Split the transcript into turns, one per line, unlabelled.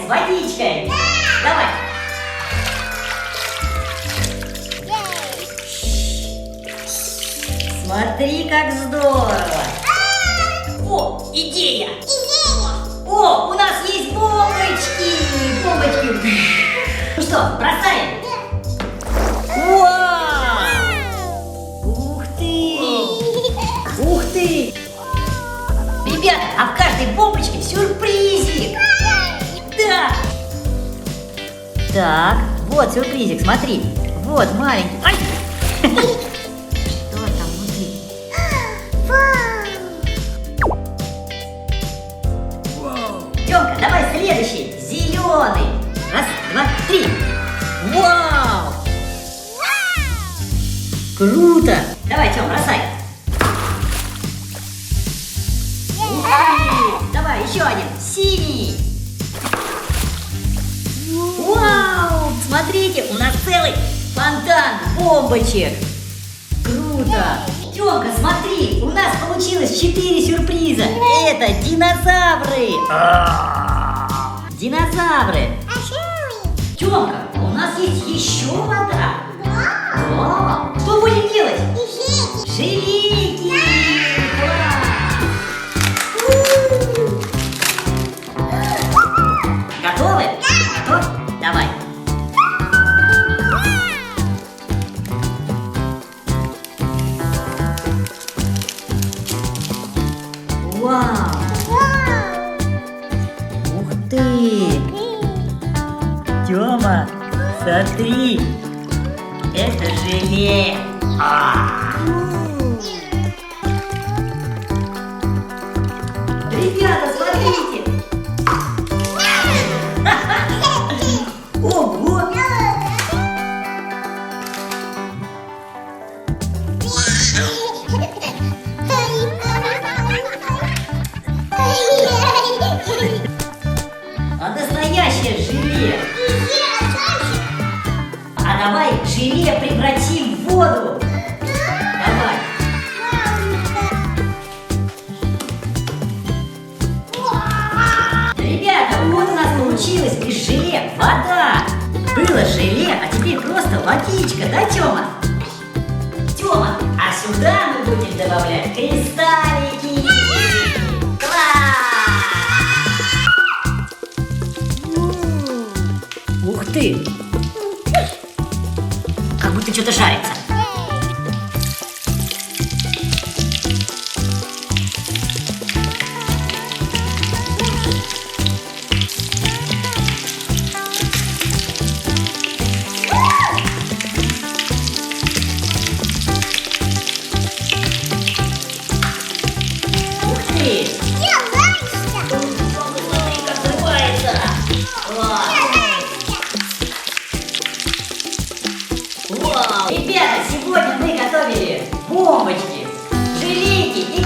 с водичкой. Давай. Смотри, как здорово. О, идея. О, у нас есть бомбочки. Бомбочки. Ну что, бросаем? Вау! Ух ты! Ух ты! Ребята, а в каждой бомбочке сюрпризик! Да! Так, вот сюрпризик, смотри. Вот маленький. Ай! Что там внутри? Тёмка, давай следующий. Зеленый. Раз, два, три. Вау! Круто! Давай, Тём, бросай. Ух ты! Давай, еще один. Синий. Вау! Смотрите, у нас целый фонтан бомбочек. Круто! Тёмка, смотри, у нас получилось 4 сюрприза. Это динозавры. Динозавры. Тёмка, у нас есть еще вода. Да. Что будем делать? Желейки. Готовы? Готов? Давай. Вау! Ух ты! Тёма, смотри! Это желе! Ребята, смотрите! Ого! А настоящее желе! А давай желе превратим в воду! Давай! Ребята, вот у нас получилось из желе вода! Было желе, а теперь просто водичка, да, Тёма? Тёма, а сюда мы будем добавлять кристаллики! Класс! Ух ты! Как будто что-то жарится. Ух ты! Смотри, как взрывается! Вау! Ребята, сегодня мы готовили бомбочки, желейки и